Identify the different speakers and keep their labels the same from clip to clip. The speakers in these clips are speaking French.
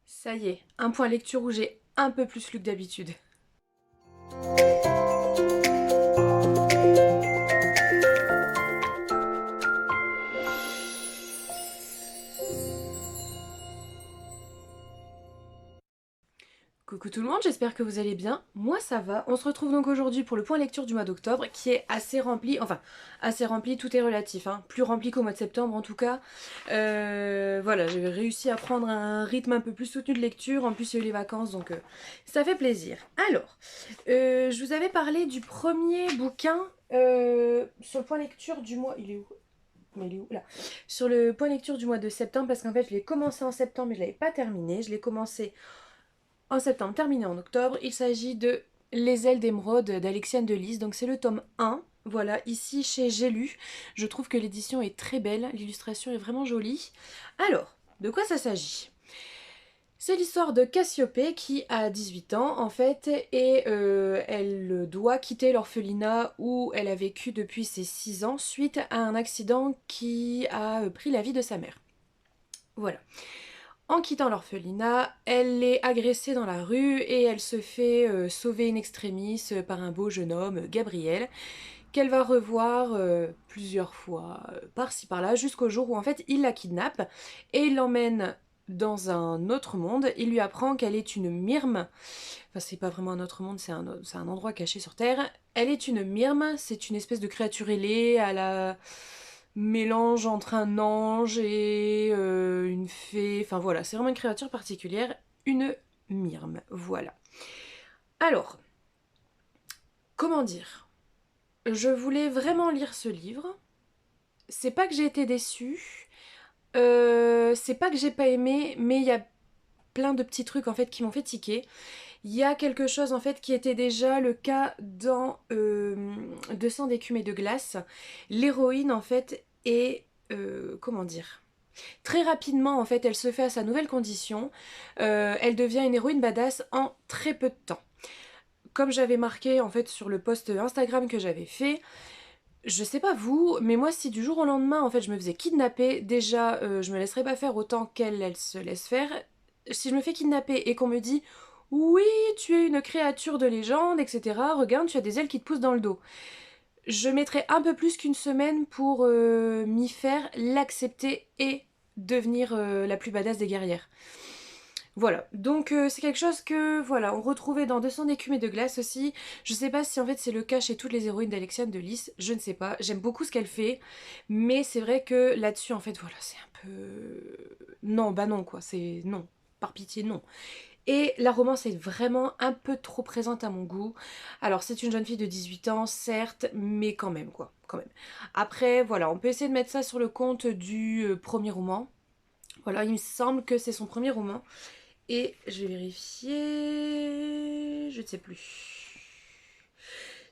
Speaker 1: Ça y est, un point lecture où j'ai un peu plus lu que d'habitude. Coucou tout le monde, j'espère que vous allez bien. Moi ça va. On se retrouve donc aujourd'hui pour le point lecture du mois d'octobre qui est assez rempli, enfin assez rempli, tout est relatif, hein. Plus rempli qu'au mois de septembre en tout cas. Voilà, j'ai réussi à prendre un rythme un peu plus soutenu de lecture, en plus il y a eu les vacances donc ça fait plaisir. Alors, je vous avais parlé du premier bouquin sur le point lecture du mois, il est où? Mais il est où là? Sur le point lecture du mois de septembre parce qu'en fait je l'ai commencé en septembre mais je l'avais pas terminé, je l'ai commencé en septembre, terminé en octobre. Il s'agit de Les ailes d'émeraude d'Alexiane Delis. Donc c'est le tome 1. Voilà, ici chez J'ai lu. Je trouve que l'édition est très belle, l'illustration est vraiment jolie. Alors, de quoi ça s'agit? C'est l'histoire de Cassiopée qui a 18 ans en fait et elle doit quitter l'orphelinat où elle a vécu depuis ses 6 ans suite à un accident qui a pris la vie de sa mère. Voilà. En quittant l'orphelinat, elle est agressée dans la rue et elle se fait sauver in extremis par un beau jeune homme, Gabriel, qu'elle va revoir plusieurs fois, par-ci par-là, jusqu'au jour où en fait il la kidnappe et il l'emmène dans un autre monde. Il lui apprend qu'elle est une myrme. Enfin, c'est pas vraiment un autre monde, c'est un endroit caché sur Terre. Elle est une myrme, c'est une espèce de créature ailée à la mélange entre un ange et une fée. Enfin voilà, c'est vraiment une créature particulière, une myrme. Voilà. Alors, comment dire? Je voulais vraiment lire ce livre. C'est pas que j'ai été déçue, c'est pas que j'ai pas aimé, mais il y a plein de petits trucs en fait qui m'ont fait tiquer. Il y a quelque chose en fait qui était déjà le cas dans 200 d'écume et de glace. L'héroïne en fait est comment dire? Très rapidement, en fait, elle se fait à sa nouvelle condition. Elle devient une héroïne badass en très peu de temps. Comme j'avais marqué en fait sur le post Instagram que j'avais fait, je sais pas vous, mais moi si du jour au lendemain en fait je me faisais kidnapper, déjà je me laisserais pas faire autant qu'elle elle se laisse faire. Si je me fais kidnapper et qu'on me dit oui tu es une créature de légende etc, regarde tu as des ailes qui te poussent dans le dos. Je mettrais un peu plus qu'une semaine pour m'y faire, l'accepter et devenir la plus badass des guerrières. Voilà, donc c'est quelque chose que, voilà, on retrouvait dans 200 d'écume et de glace aussi. Je sais pas si en fait c'est le cas chez toutes les héroïnes d'Alexiane de Lys, je ne sais pas. J'aime beaucoup ce qu'elle fait, mais c'est vrai que là-dessus, en fait, voilà, c'est un peu... Non, bah non, quoi, c'est... Non, par pitié, non. Et la romance est vraiment un peu trop présente à mon goût. Alors c'est une jeune fille de 18 ans, certes, mais quand même quoi, quand même. Après, voilà, on peut essayer de mettre ça sur le compte du premier roman. Voilà, il me semble que c'est son premier roman. Et je vais vérifier... Je ne sais plus.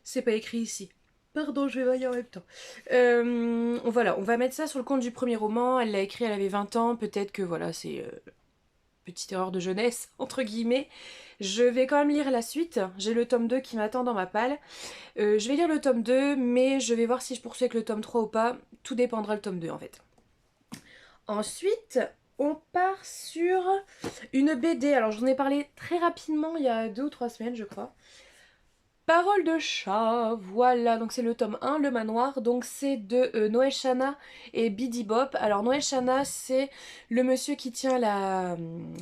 Speaker 1: C'est pas écrit ici. Pardon, je vais vailler en même temps. Voilà, on va mettre ça sur le compte du premier roman. Elle l'a écrit, elle avait 20 ans. Peut-être que voilà, c'est petite erreur de jeunesse, entre guillemets. Je vais quand même lire la suite. J'ai le tome 2 qui m'attend dans ma palle. Je vais lire le tome 2, mais je vais voir si je poursuis avec le tome 3 ou pas. Tout dépendra le tome 2 en fait. Ensuite, on part sur une BD. Alors j'en ai parlé très rapidement il y a 2 ou 3 semaines je crois. Parole de chat, voilà, donc c'est le tome 1, Le Manoir, donc c'est de Noël Chana et Bidi Bop. Alors Noël Chana, c'est le monsieur qui tient la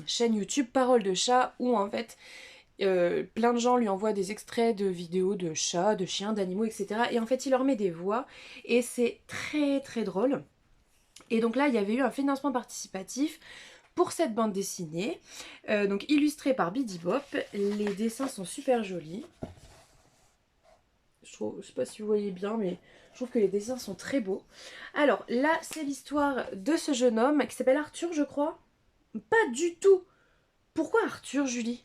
Speaker 1: chaîne YouTube Parole de chat, où en fait plein de gens lui envoient des extraits de vidéos de chats, de chiens, d'animaux, etc. Et en fait il leur met des voix, et c'est très très drôle. Et donc là il y avait eu un financement participatif pour cette bande dessinée, donc illustrée par Bidi Bop. Les dessins sont super jolis. Je sais pas si vous voyez bien, mais je trouve que les dessins sont très beaux. Alors là, c'est l'histoire de ce jeune homme qui s'appelle Arthur, je crois. Pas du tout. Pourquoi Arthur, Julie?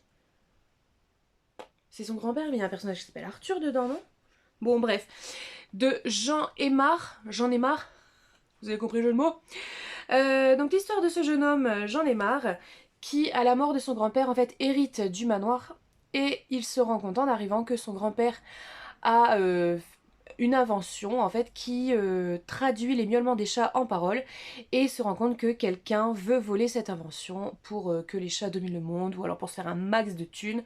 Speaker 1: C'est son grand-père, mais il y a un personnage qui s'appelle Arthur dedans, non? Bon, bref. De J'en ai marre. Vous avez compris le jeu de mots? Donc l'histoire de ce jeune homme, Jean ai marre, qui, à la mort de son grand-père, en fait, hérite du manoir. Et il se rend compte en arrivant que son grand-père a une invention en fait qui traduit les miaulements des chats en paroles et se rend compte que quelqu'un veut voler cette invention pour que les chats dominent le monde ou alors pour se faire un max de thunes.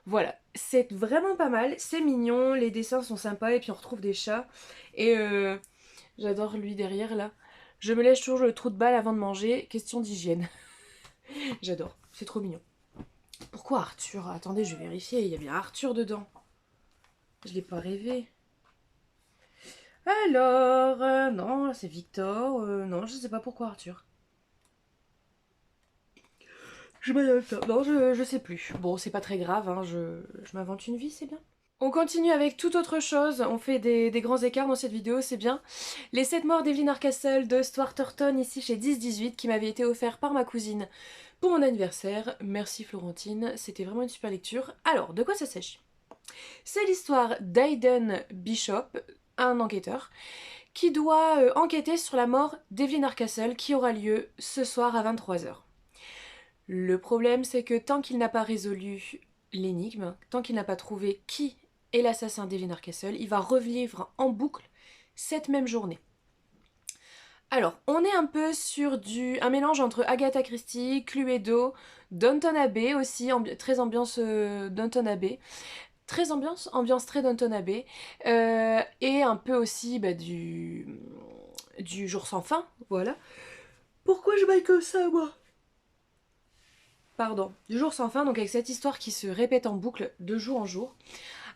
Speaker 1: Voilà, c'est vraiment pas mal, c'est mignon, les dessins sont sympas et puis on retrouve des chats. Et j'adore lui derrière là. Je me lèche toujours le trou de balle avant de manger, question d'hygiène. J'adore, c'est trop mignon. Pourquoi Arthur? Attendez, je vais vérifier, il y a bien Arthur dedans. Je l'ai pas rêvé. Alors, non, c'est Victor. Non, je sais pas pourquoi Arthur. Je m'adapte. Non, je sais plus. Bon, c'est pas très grave, hein, je m'invente une vie, c'est bien. On continue avec toute autre chose, on fait des grands écarts dans cette vidéo, c'est bien. Les 7 morts d'Evelyn Hardcastle de Stuart Turton, ici chez 10-18, qui m'avait été offert par ma cousine pour mon anniversaire. Merci Florentine, c'était vraiment une super lecture. Alors, de quoi ça s'agit? C'est l'histoire d'Aiden Bishop, un enquêteur, qui doit enquêter sur la mort d'Evelyn Hardcastle qui aura lieu ce soir à 23h. Le problème, c'est que tant qu'il n'a pas résolu l'énigme, tant qu'il n'a pas trouvé qui est l'assassin d'Evelyn Hardcastle, il va revivre en boucle cette même journée. Alors, on est un peu sur un mélange entre Agatha Christie, Cluedo, Downton Abbey aussi, très ambiance Downton Abbey, très ambiance très Downton Abbey, et un peu aussi du Jour sans fin, voilà. Pourquoi je baille comme ça, moi? Pardon, du Jour sans fin, donc avec cette histoire qui se répète en boucle de jour en jour.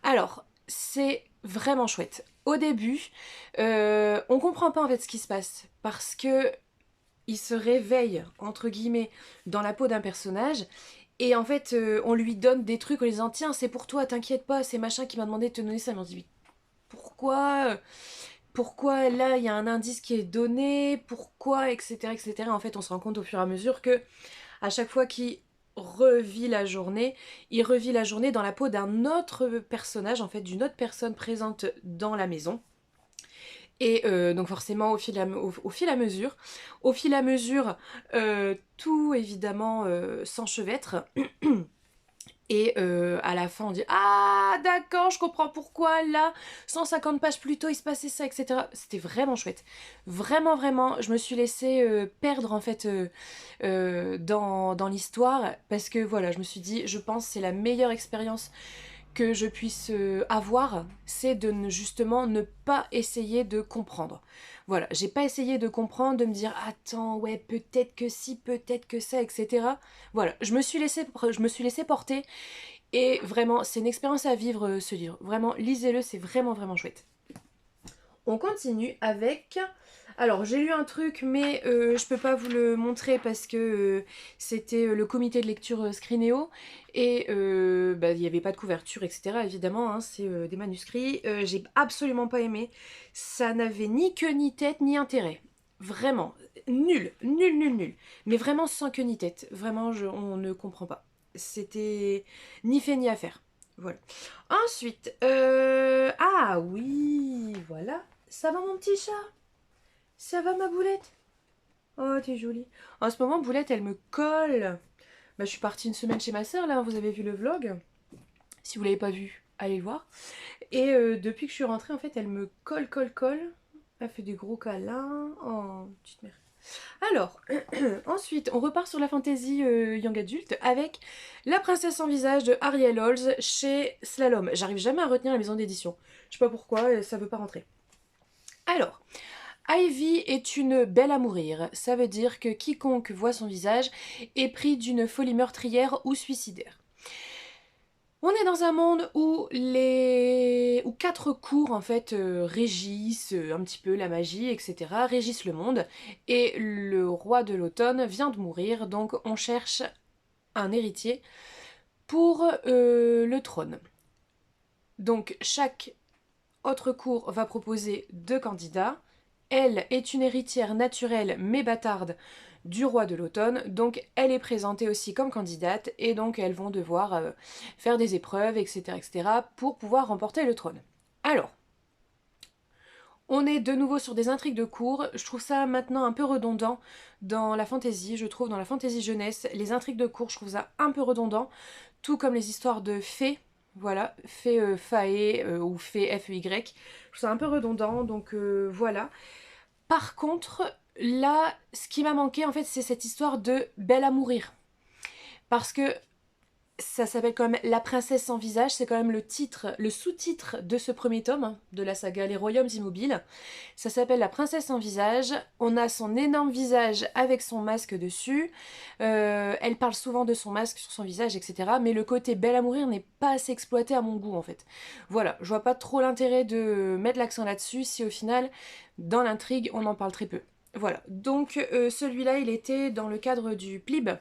Speaker 1: Alors, c'est vraiment chouette. Au début, on comprend pas en fait ce qui se passe, parce que il se réveille, entre guillemets, dans la peau d'un personnage, et en fait, on lui donne des trucs en lui disant « Tiens, c'est pour toi, t'inquiète pas, c'est machin qui m'a demandé de te donner ça. » Mais on se dit « Pourquoi pourquoi là, il y a un indice qui est donné? Pourquoi, etc., etc. » En fait, on se rend compte au fur et à mesure que à chaque fois qu'il revit la journée, il revit la journée dans la peau d'un autre personnage, en fait, d'une autre personne présente dans la maison. Et donc forcément, au fil à mesure, tout évidemment s'enchevêtre. Et à la fin, on dit « Ah, d'accord, je comprends pourquoi, là, 150 pages plus tôt, il se passait ça, etc. » C'était vraiment chouette. Vraiment, vraiment, je me suis laissée perdre, en fait, dans l'histoire. Parce que, voilà, je me suis dit, je pense que c'est la meilleure expérience que je puisse avoir, c'est de justement ne pas essayer de comprendre. Voilà, j'ai pas essayé de comprendre, de me dire attends, ouais, peut-être que si, peut-être que ça, etc. Voilà, je me suis laissée porter et vraiment, c'est une expérience à vivre ce livre. Vraiment, lisez-le, c'est vraiment, vraiment chouette. On continue avec... Alors, j'ai lu un truc, mais je peux pas vous le montrer parce que c'était le comité de lecture Scrineo et il n'y avait pas de couverture, etc. Évidemment, hein, c'est des manuscrits. J'ai absolument pas aimé. Ça n'avait ni queue ni tête ni intérêt. Vraiment, nul, nul, nul, nul. Mais vraiment sans queue ni tête. Vraiment, on ne comprend pas. C'était ni fait ni à faire. Voilà. Ensuite, ah oui, voilà. Ça va mon petit chat? Ça va ma Boulette? Oh, t'es jolie. En ce moment, Boulette, elle me colle. Bah, je suis partie une semaine chez ma soeur, là, vous avez vu le vlog. Si vous l'avez pas vu, allez le voir. Et depuis que je suis rentrée, en fait, elle me colle, colle, colle. Elle fait des gros câlins. Oh, petite mère. Alors, ensuite, on repart sur la fantasy young adulte avec La princesse sans visage de Ariel Holz chez Slalom. J'arrive jamais à retenir la maison d'édition. Je sais pas pourquoi, ça veut pas rentrer. Alors, Ivy est une belle à mourir. Ça veut dire que quiconque voit son visage est pris d'une folie meurtrière ou suicidaire. On est dans un monde où où 4 cours en fait régissent un petit peu la magie, etc. Régissent le monde. Et le roi de l'automne vient de mourir, donc on cherche un héritier pour le trône. Donc chaque autre cour va proposer 2 candidats. Elle est une héritière naturelle mais bâtarde du roi de l'automne, donc elle est présentée aussi comme candidate et donc elles vont devoir faire des épreuves, etc., etc. pour pouvoir remporter le trône. Alors, on est de nouveau sur des intrigues de cour. Je trouve ça maintenant un peu redondant dans la fantasy. Je trouve dans la fantasy jeunesse, les intrigues de cour, je trouve ça un peu redondant, tout comme les histoires de fées. Voilà, fait Fae ou fait FEY. Je trouve ça un peu redondant, donc voilà. Par contre, là, ce qui m'a manqué, en fait, c'est cette histoire de Belle à mourir. Parce que ça s'appelle quand même La princesse sans visage, c'est quand même le titre, le sous-titre de ce premier tome hein, de la saga Les Royaumes Immobiles. Ça s'appelle La princesse sans visage. On a son énorme visage avec son masque dessus. Elle parle souvent de son masque sur son visage, etc. Mais le côté belle à mourir n'est pas assez exploité à mon goût en fait. Voilà, je vois pas trop l'intérêt de mettre l'accent là-dessus si au final, dans l'intrigue, on en parle très peu. Voilà, donc celui-là, il était dans le cadre du PLIB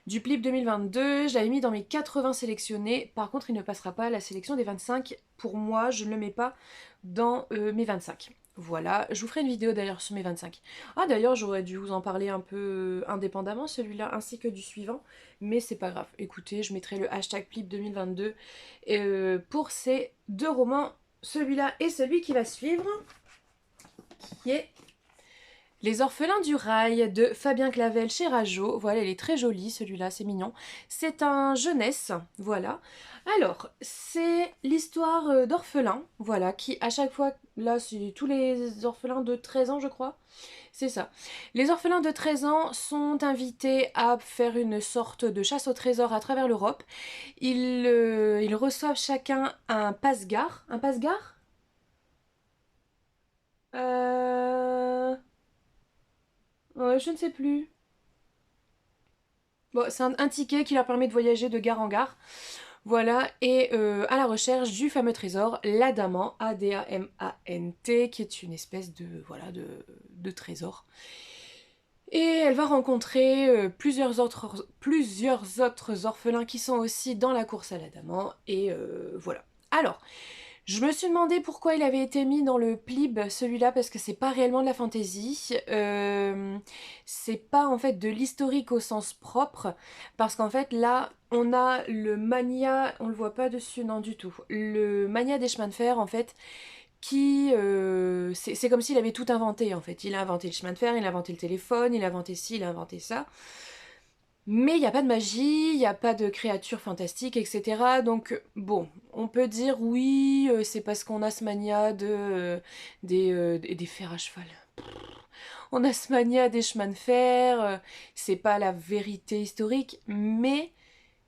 Speaker 1: 2022, je l'avais mis dans mes 80 sélectionnés. Par contre, il ne passera pas à la sélection des 25. Pour moi, je ne le mets pas dans mes 25. Voilà, je vous ferai une vidéo d'ailleurs sur mes 25. Ah d'ailleurs, j'aurais dû vous en parler un peu indépendamment, celui-là, ainsi que du suivant. Mais c'est pas grave. Écoutez, je mettrai le hashtag PLIB 2022 pour ces deux romans, celui-là et celui qui va suivre, qui est Les orphelins du rail de Fabien Clavel chez Rajo. Voilà, il est très joli celui-là, c'est mignon. C'est un jeunesse, voilà. Alors, c'est l'histoire d'orphelins, voilà, qui à chaque fois, là c'est tous les orphelins de 13 ans je crois, c'est ça. Les orphelins de 13 ans sont invités à faire une sorte de chasse au trésor à travers l'Europe. Ils reçoivent chacun un passe-gare. Un passe-gare Ouais, je ne sais plus. Bon, c'est un ticket qui leur permet de voyager de gare en gare. Voilà, et à la recherche du fameux trésor, l'Adamant, Adamant, qui est une espèce de, voilà, de trésor. Et elle va rencontrer plusieurs autres orphelins qui sont aussi dans la course à l'Adamant, et voilà. Alors, je me suis demandé pourquoi il avait été mis dans le PLIB, celui-là, parce que c'est pas réellement de la fantasy. C'est pas en fait de l'historique au sens propre, parce qu'en fait là, on a le mania, on le voit pas dessus, non du tout. Le mania des chemins de fer, en fait, qui. C'est comme s'il avait tout inventé, en fait. Il a inventé le chemin de fer, il a inventé le téléphone, il a inventé ci, il a inventé ça. Mais il n'y a pas de magie, il n'y a pas de créatures fantastiques, etc. Donc, bon, on peut dire oui, c'est parce qu'on a ce mania des fers à cheval. On a ce mania des chemins de fer, c'est pas la vérité historique, mais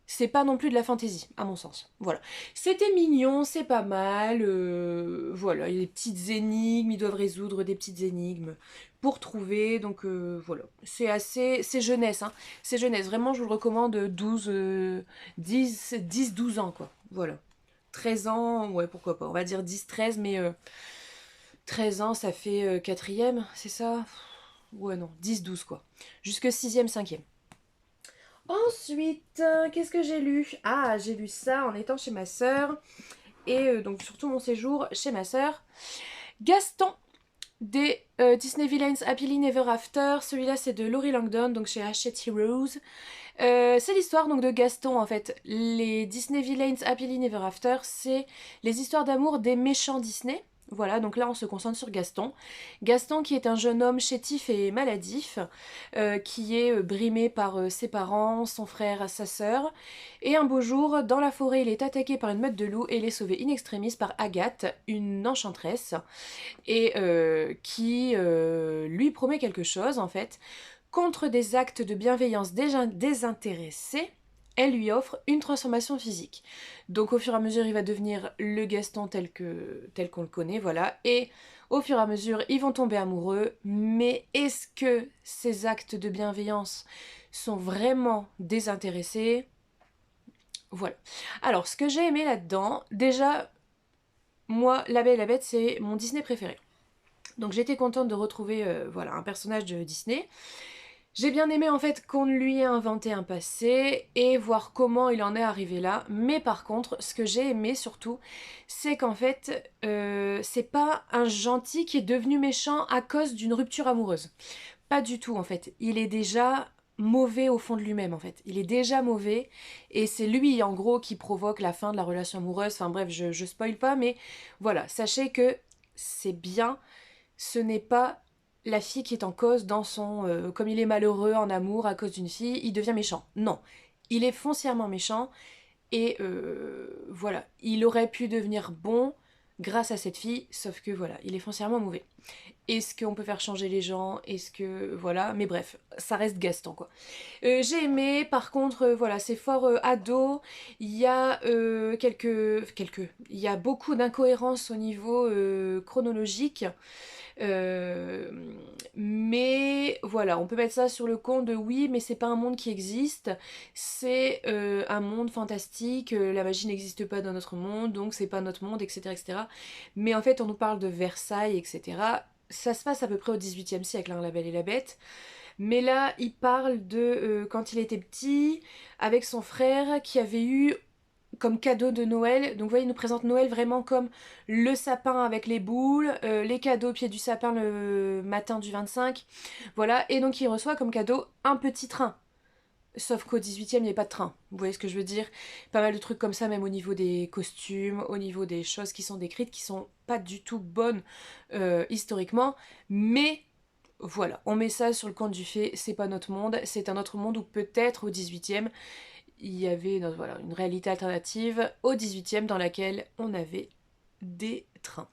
Speaker 1: c'est pas non plus de la fantaisie, à mon sens. Voilà. C'était mignon, c'est pas mal. Voilà, il y a des petites énigmes, ils doivent résoudre des petites énigmes pour trouver. Donc voilà, c'est assez. C'est jeunesse, hein. C'est jeunesse. Vraiment, je vous le recommande 12 ans, quoi. Voilà. 13 ans, ouais, pourquoi pas. On va dire 10, 13, mais 13 ans, ça fait quatrième, c'est ça? Ouais, non, 10, 12, quoi. Jusque sixième, cinquième. Ensuite, qu'est-ce que j'ai lu? Ah, j'ai lu ça en étant chez ma sœur. Et donc surtout mon séjour chez ma sœur. Gaston des Disney Villains Happily Never After. Celui-là c'est de Laurie Langdon, donc chez Hachette Heroes. C'est l'histoire donc de Gaston en fait. Les Disney Villains Happily Never After, c'est les histoires d'amour des méchants Disney. Voilà, donc là on se concentre sur Gaston. Gaston qui est un jeune homme chétif et maladif, qui est brimé par ses parents, son frère, sa sœur. Et un beau jour, dans la forêt, il est attaqué par une meute de loups et il est sauvé in extremis par Agathe, une enchanteresse, et qui lui promet quelque chose en fait. Contre des actes de bienveillance déjà désintéressés, elle lui offre une transformation physique. Donc au fur et à mesure, il va devenir le Gaston tel qu'on le connaît, voilà. Et au fur et à mesure, ils vont tomber amoureux. Mais est-ce que ces actes de bienveillance sont vraiment désintéressés? Voilà. Alors, ce que j'ai aimé là-dedans, déjà, moi, La Belle et la Bête, c'est mon Disney préféré. Donc j'étais contente de retrouver voilà, un personnage de Disney. J'ai bien aimé en fait qu'on lui ait inventé un passé et voir comment il en est arrivé là. Mais par contre, ce que j'ai aimé surtout, c'est qu'en fait, c'est pas un gentil qui est devenu méchant à cause d'une rupture amoureuse. Pas du tout en fait. Il est déjà mauvais au fond de lui-même en fait. Il est déjà mauvais et c'est lui en gros qui provoque la fin de la relation amoureuse. Enfin bref, je spoil pas, mais voilà, sachez que c'est bien, ce n'est pas la fille qui est en cause dans son... comme il est malheureux en amour à cause d'une fille, il devient méchant. Non, il est foncièrement méchant Et voilà, il aurait pu devenir bon grâce à cette fille, sauf que voilà, il est foncièrement mauvais. Est-ce qu'on peut faire changer les gens? Est-ce que... Voilà, mais bref, ça reste Gaston, quoi. J'ai aimé, par contre, voilà, c'est fort ado. Il y a Il y a beaucoup d'incohérences au niveau chronologique. Euh, mais voilà, on peut mettre ça sur le compte de oui, mais c'est pas un monde qui existe, c'est un monde fantastique, la magie n'existe pas dans notre monde, donc c'est pas notre monde, etc., etc. Mais en fait, on nous parle de Versailles, etc. Ça se passe à peu près au XVIIIe siècle, hein, La Belle et la Bête. Mais là, il parle de quand il était petit, avec son frère, qui avait eu comme cadeau de Noël. Donc vous voyez, il nous présente Noël vraiment comme le sapin avec les boules, les cadeaux au pied du sapin le matin du 25. Voilà, et donc il reçoit comme cadeau un petit train. Sauf qu'au 18e, il n'y a pas de train. Vous voyez ce que je veux dire? Pas mal de trucs comme ça, même au niveau des costumes, au niveau des choses qui sont décrites, qui sont pas du tout bonnes historiquement. Mais voilà, on met ça sur le compte du fait, c'est pas notre monde, c'est un autre monde où peut-être au 18e, il y avait voilà, une réalité alternative au 18e dans laquelle on avait des trains.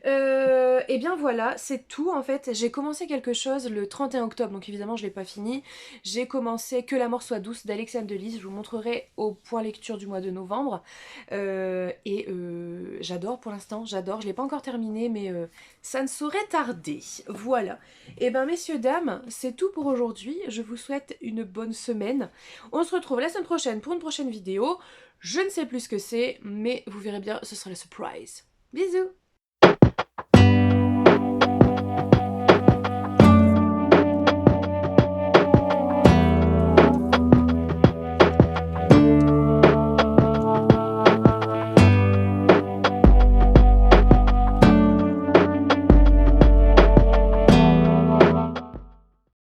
Speaker 1: Et bien voilà, c'est tout en fait. J'ai commencé quelque chose le 31 octobre, donc évidemment je l'ai pas fini. J'ai commencé Que la mort soit douce d'Alexandre Delis, je vous montrerai au point lecture du mois de novembre. J'adore pour l'instant, j'adore. Je l'ai pas encore terminé, mais ça ne saurait tarder. Voilà. Et ben messieurs, dames, c'est tout pour aujourd'hui. Je vous souhaite une bonne semaine. On se retrouve la semaine prochaine pour une prochaine vidéo. Je ne sais plus ce que c'est, mais vous verrez bien, ce sera la surprise. Bisous!